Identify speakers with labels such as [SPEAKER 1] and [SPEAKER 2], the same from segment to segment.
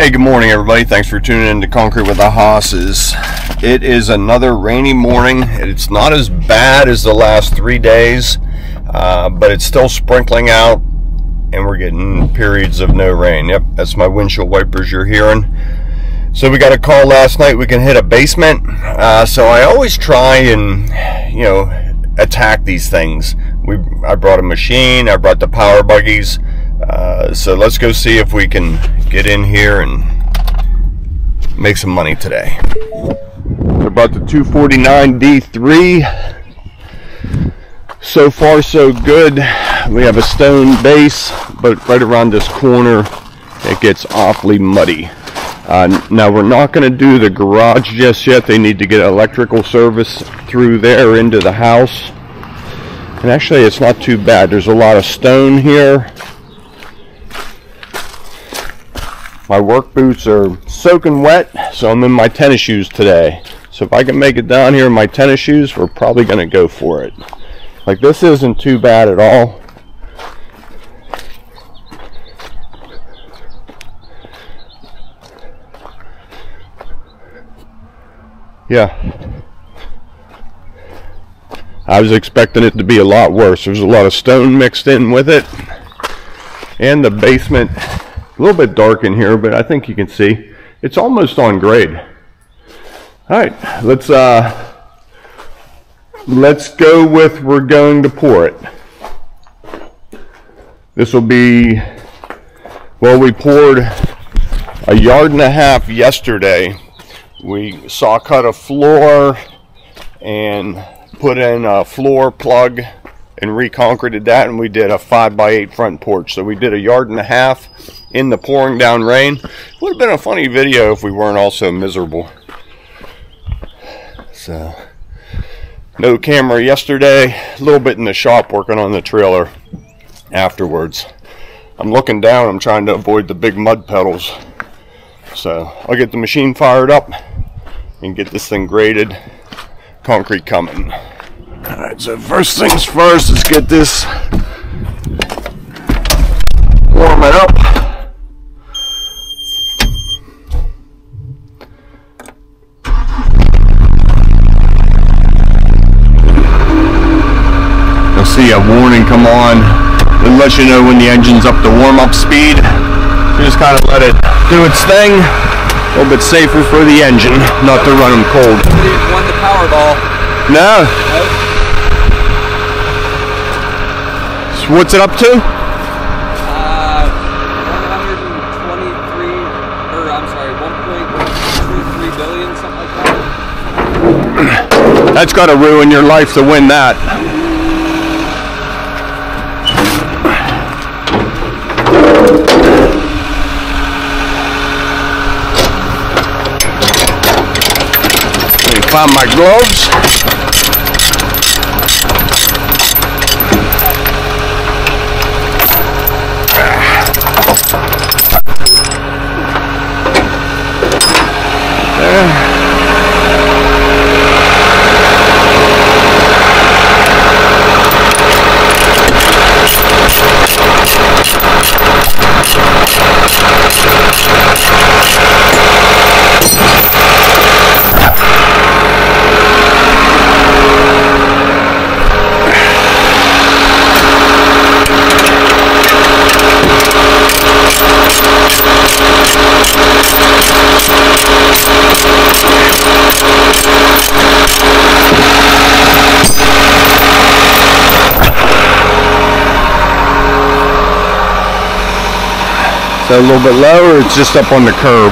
[SPEAKER 1] Hey, good morning everybody. Thanks for tuning in to Concrete with the Hosses. It is another rainy morning. It's not as bad as the last 3 days, but it's still sprinkling out and we're getting periods of no rain. Yep, that's my windshield wipers you're hearing. So we got a call last night we can hit a basement. So I always try and, attack these things. I brought a machine, I brought the power buggies. So let's go see if we can get in here and make some money today. I brought the 249 D3. So far so good. We have a stone base, but right around this corner it gets awfully muddy. Now we're not going to do the garage just yet. They need to get electrical service through there into the house. And actually it's not too bad. There's a lot of stone here. My work boots are soaking wet, so I'm in my tennis shoes today. So if I can make it down here in my tennis shoes, we're probably going to go for it. Like, this isn't too bad at all. Yeah. I was expecting it to be a lot worse. There's a lot of stone mixed in with it. And the basement, a little bit dark in here, but I think you can see it's almost on grade. All right, let's go with, we're going to pour it. This will be, well, we poured 1.5 yards yesterday. We saw cut a floor and put in a floor plug and reconcreted that, and we did a 5x8 front porch. So we did 1.5 yards in the pouring down rain. Would have been a funny video if we weren't all so miserable. So no camera yesterday, a little bit in the shop working on the trailer afterwards. I'm looking down, I'm trying to avoid the big mud puddles. So I'll get the machine fired up and get this thing graded, concrete coming. Alright, so first things first, let's get this warming up. You'll see a warning come on. It lets you know when the engine's up to warm-up speed. You just kind of let it do its thing. A little bit safer for the engine, not to run them cold.
[SPEAKER 2] You won the Powerball.
[SPEAKER 1] No. So what's it up to?
[SPEAKER 2] 123, or I'm sorry, 1.23 billion, something like that.
[SPEAKER 1] That's got to ruin your life to win that. Let me find my gloves. A little bit lower, it's just up on the curb.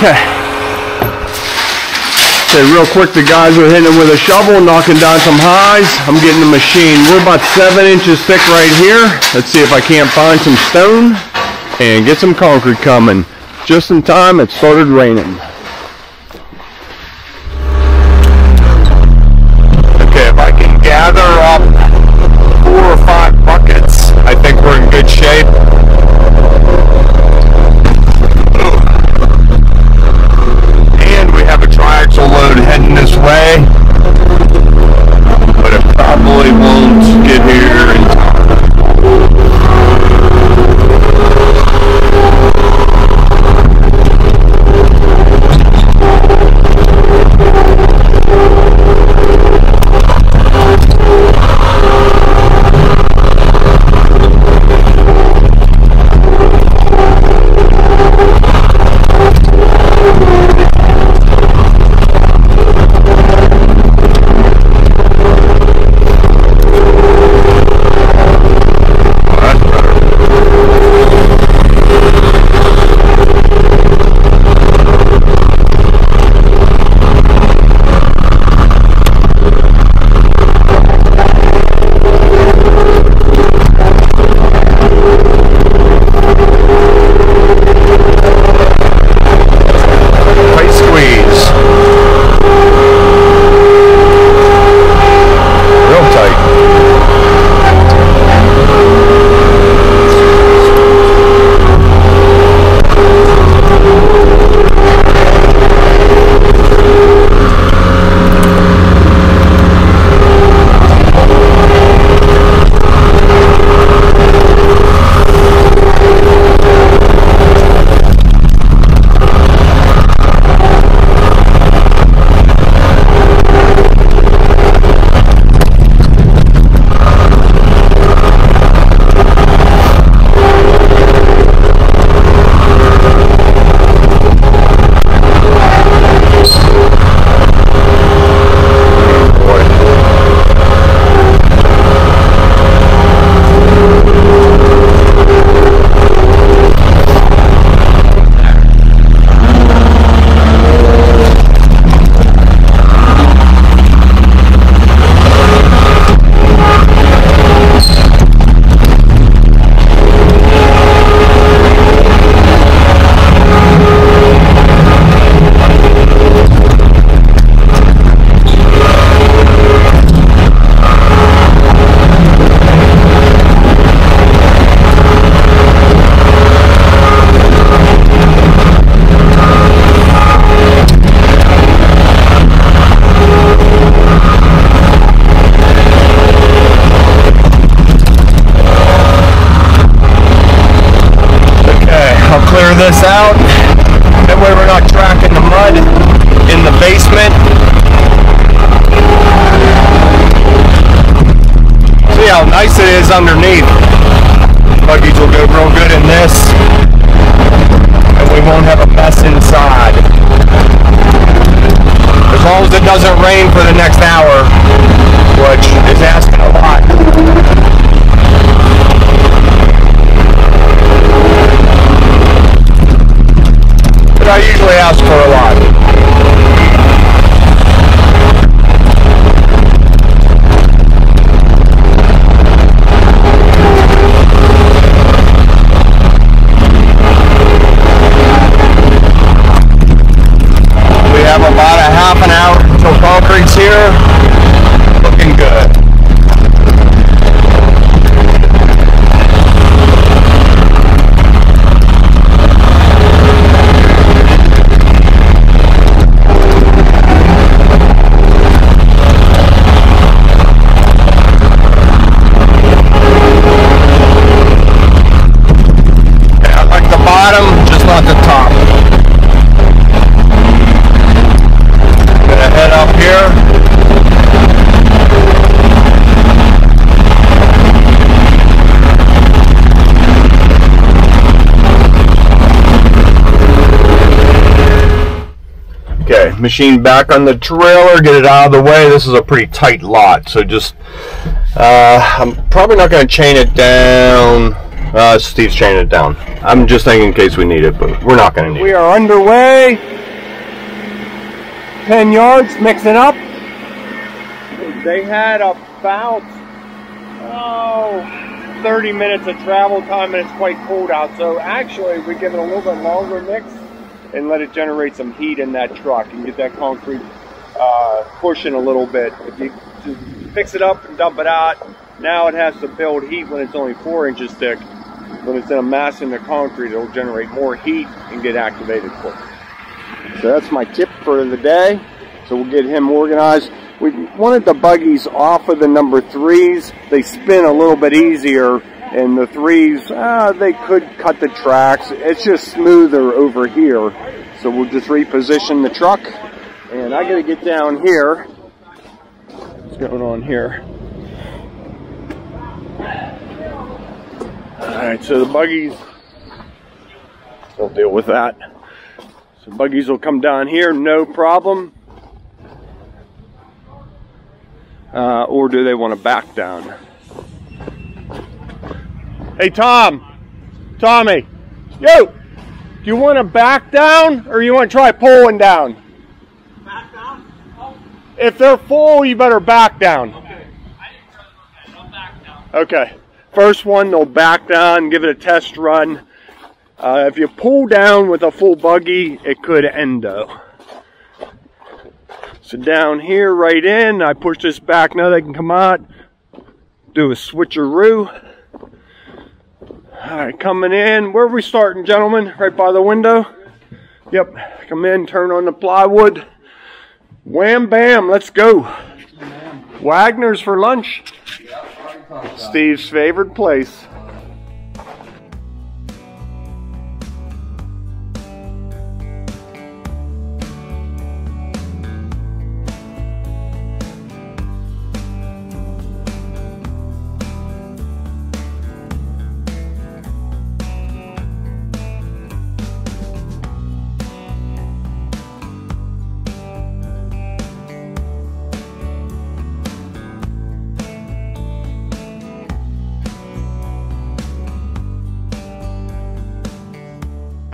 [SPEAKER 1] Okay. Okay, real quick, the guys are hitting it with a shovel, knocking down some highs. I'm getting the machine. We're about 7 inches thick right here. Let's see if I can't find some stone And get some concrete coming. Just in time, it started raining. Okay, if I can gather up 4 or 5 buckets, I think we're in good shape. And we have a triaxle load heading this way, but it probably won't get here in time. This out, that way we're not tracking the mud in the basement. See how nice it is underneath. Buggies will go real good in this, and we won't have a mess inside. As long as it doesn't rain for the next hour, which is asking a lot. But I usually ask for a lot. We have about a half an hour until concrete's here. Looking good. Just not the top. Gonna head up here. Okay, machine back on the trailer, get it out of the way. This is a pretty tight lot, so just I'm probably not going to chain it down. Steve's chaining it down. I'm just thinking in case we need it, but we're not going to need it. We are underway. 10 yards, mixing up. They had about,
[SPEAKER 3] 30 minutes of travel time and it's quite cold out. So actually we give it a little bit longer mix and let it generate some heat in that truck and get that concrete pushing a little bit. If you just fix it up and dump it out, now it has to build heat when it's only 4 inches thick. When it's in a mass in the concrete, it'll generate more heat and get activated quicker. So that's my tip for the day. So we'll get him organized. We wanted the buggies off of the number 3s. They spin a little bit easier, and the 3s, they could cut the tracks. It's just smoother over here. So we'll just reposition the truck. And I gotta get down here. What's going on here? Alright, so the buggies, we'll deal with that. So buggies will come down here, no problem. Or do they want to back down? Hey Tommy, yo, do you want to back down or you want to try pulling down?
[SPEAKER 4] Back down? Oh.
[SPEAKER 3] If they're full, you better back down.
[SPEAKER 4] Okay. I'll back down.
[SPEAKER 3] Okay. First one, they'll back down, give it a test run. If you pull down with a full buggy, it could endo. So down here, right in, I push this back. Now they can come out, do a switcheroo. All right, coming in. Where are we starting, gentlemen? Right by the window? Yep, come in, turn on the plywood. Wham, bam, let's go. Wagner's for lunch. Steve's favorite place.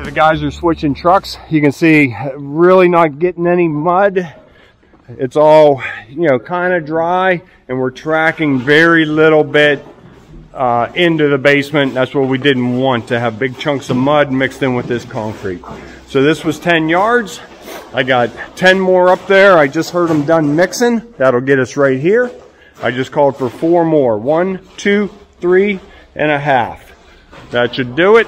[SPEAKER 3] The guys are switching trucks. You can see really not getting any mud. It's all, you know, kind of dry, and we're tracking very little bit into the basement. That's what we didn't want, to have big chunks of mud mixed in with this concrete. So this was 10 yards. I got 10 more up there. I just heard them done mixing. That'll get us right here. I just called for 4 more. 1, 2, 3.5. That should do it.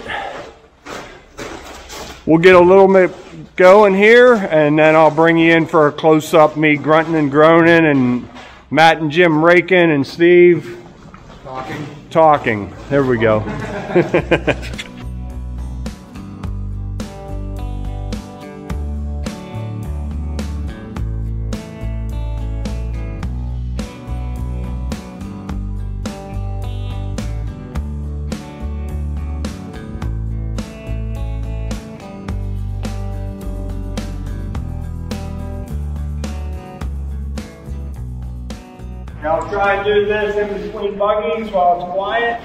[SPEAKER 3] We'll get a little bit going here, and then I'll bring you in for a close-up, me grunting and groaning, and Matt and Jim raking, and Steve talking. There we go. Now I'll try and do this in between buggies while it's quiet.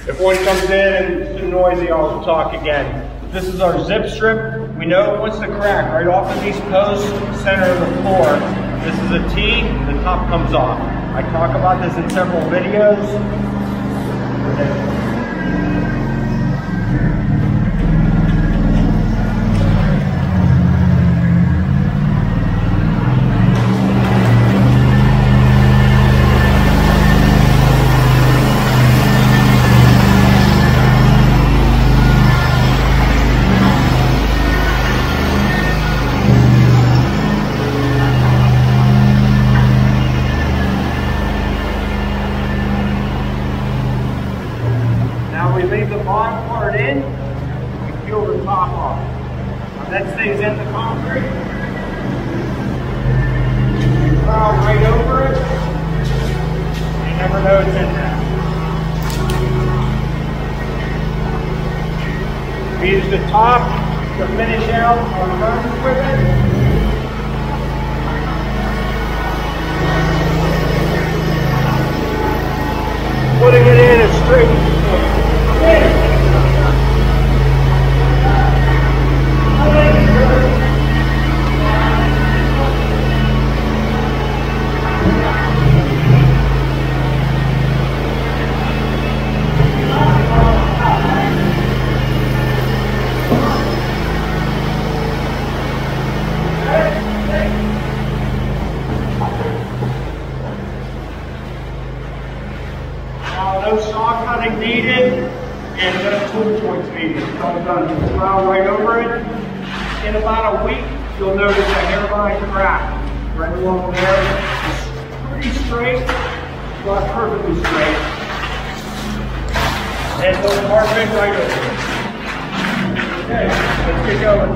[SPEAKER 3] If one comes in and it's too noisy, I'll talk again. This is our zip strip. We know it wants to crack right off of these posts, center of the floor. This is a T, the top comes off. I talk about this in several videos. Leave the bottom part in, we peel the top off. Now that stays in the concrete. Plow right over it. You never know it's in there. We use the top to finish out our burns with it. Putting it in is straight. done. Plow right over it. In about a week, you'll notice that hairline crack right along there. It's pretty straight, not perfectly straight. And those apartment right over. Okay, let's get going.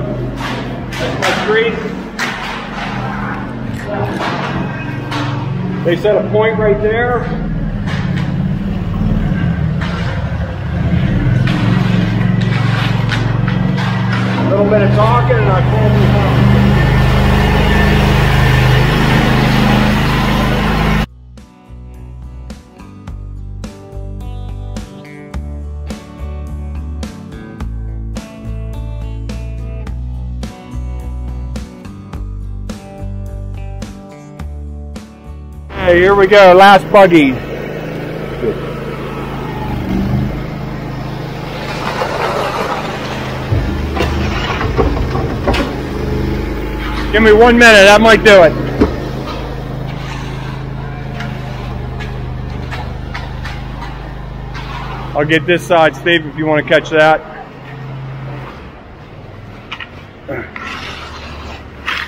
[SPEAKER 3] That's my tree. They set a point right there. A little bit of talking and I pull them out. Hey, here we go, last buggy. Give me 1 minute, that might do it. I'll get this side, Steve, if you want to catch that.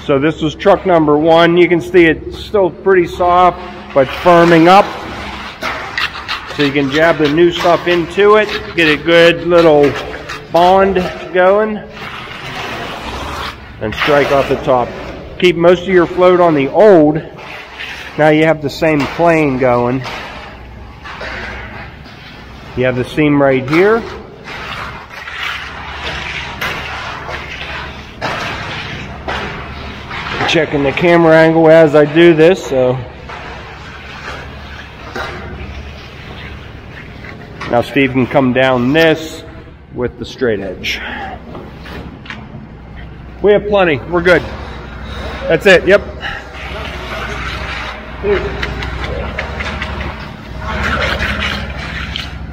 [SPEAKER 3] So this was truck number 1. You can see it's still pretty soft, but firming up. So you can jab the new stuff into it, get a good little bond going, and strike off the top. Keep most of your float on the old. Now you have the same plane going. You have the seam right here. Checking the camera angle as I do this, so. Now Steve can come down this with the straight edge. We have plenty, we're good. That's it, yep.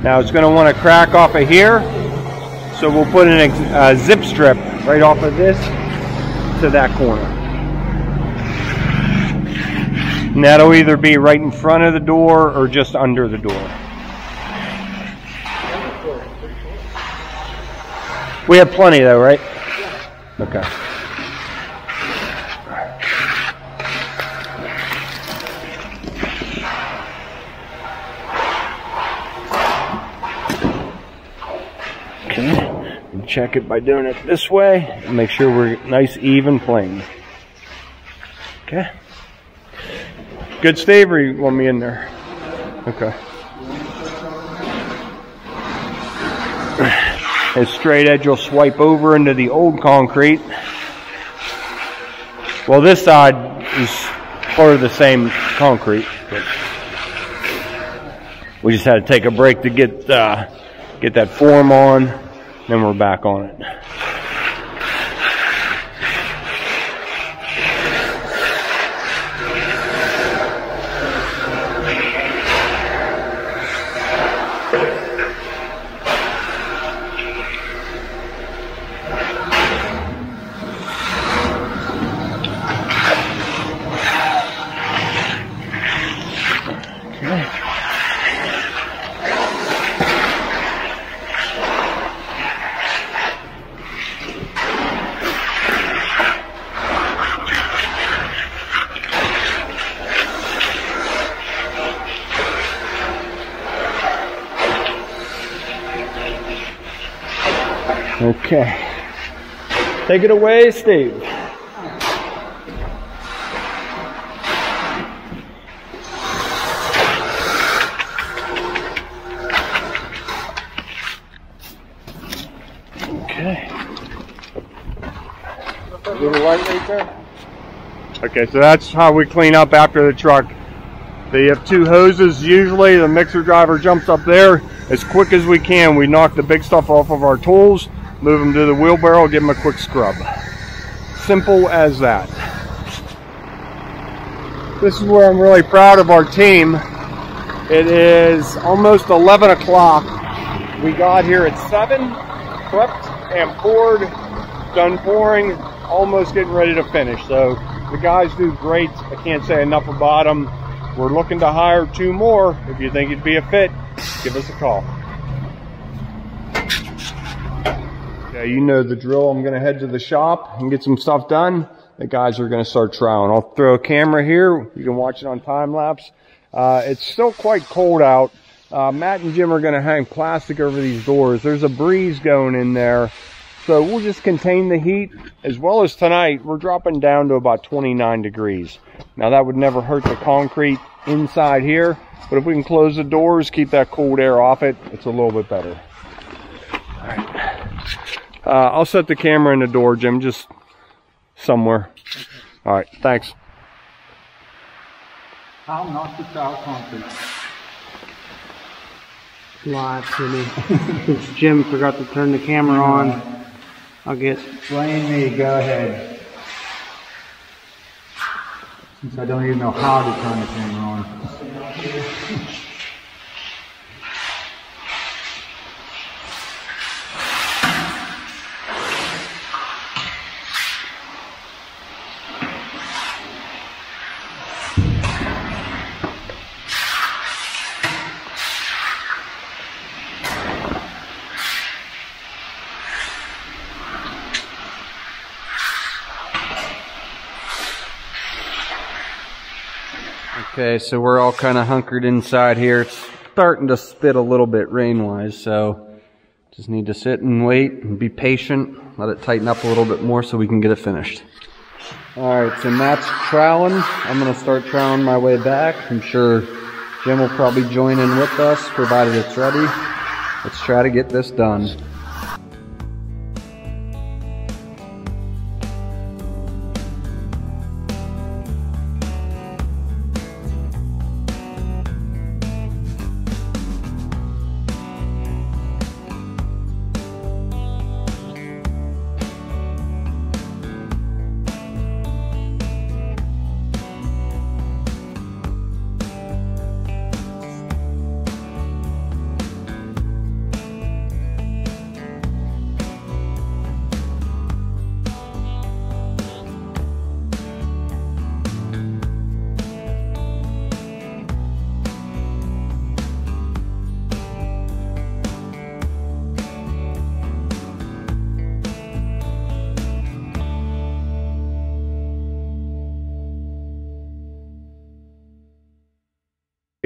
[SPEAKER 3] Now it's gonna wanna crack off of here, so we'll put in a zip strip right off of this to that corner. And that'll either be right in front of the door or just under the door. We have plenty though, right? Okay. Okay, check it by doing it this way and make sure we're nice even plane. Okay. Good, Steve, or you want me in there? Okay. His straight edge will swipe over into the old concrete. Well, this side is part of the same concrete, but we just had to take a break to get that form on, then we're back on it. Okay. Take it away, Steve. Okay. Okay, so that's how we clean up after the truck. They have 2 hoses usually. The mixer driver jumps up there. As quick as we can, we knock the big stuff off of our tools, move them to the wheelbarrow, give them a quick scrub. Simple as that. This is where I'm really proud of our team. It is almost 11 o'clock. We got here at 7, prepped and poured, done pouring, almost getting ready to finish. So the guys do great. I can't say enough about them. We're looking to hire 2 more. If you think it'd be a fit, give us a call. Okay, you know the drill. I'm gonna head to the shop and get some stuff done. The guys are gonna start troweling. I'll throw a camera here. You can watch it on time lapse. It's still quite cold out. Matt and Jim are gonna hang plastic over these doors. There's a breeze going in there. So we'll just contain the heat. As well as tonight, we're dropping down to about 29 degrees. Now that would never hurt the concrete inside here, but if we can close the doors, keep that cold air off it, it's a little bit better. All right. I'll set the camera in the door, Jim, just somewhere. All right, thanks.
[SPEAKER 5] How not to tile concrete?
[SPEAKER 6] Live to me. Since Jim forgot to turn the camera on, I'll get...
[SPEAKER 5] Blame me, go ahead. Since I don't even know how to turn the camera on.
[SPEAKER 2] Okay, so we're all kind of hunkered inside here. It's starting to spit a little bit rain-wise, so just need to sit and wait and be patient. Let it tighten up a little bit more so we can get it finished. All right, so Matt's troweling. I'm going to start troweling my way back. I'm sure Jim will probably join in with us, provided it's ready. Let's try to get this done.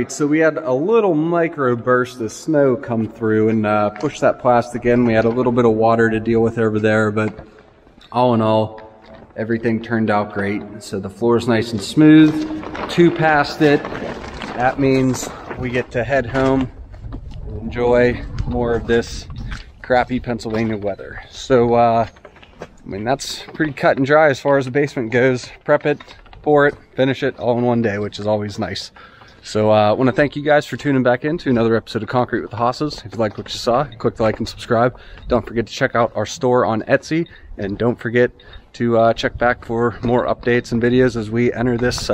[SPEAKER 2] So we had a little micro burst of snow come through and push that plastic in. We had a little bit of water to deal with over there, but all in all, everything turned out great. So the floor is nice and smooth. 2 past it. That means we get to head home and enjoy more of this crappy Pennsylvania weather. So, I mean, that's pretty cut and dry as far as the basement goes. Prep it, pour it, finish it all in one day, which is always nice. So I want to thank you guys for tuning back in to another episode of Concrete with the Hosses. If you liked what you saw, click the like and subscribe. Don't forget to check out our store on Etsy. And don't forget to check back for more updates and videos as we enter this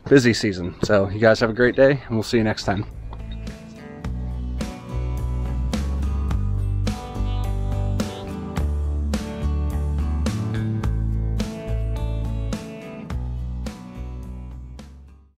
[SPEAKER 2] busy season. So you guys have a great day, and we'll see you next time.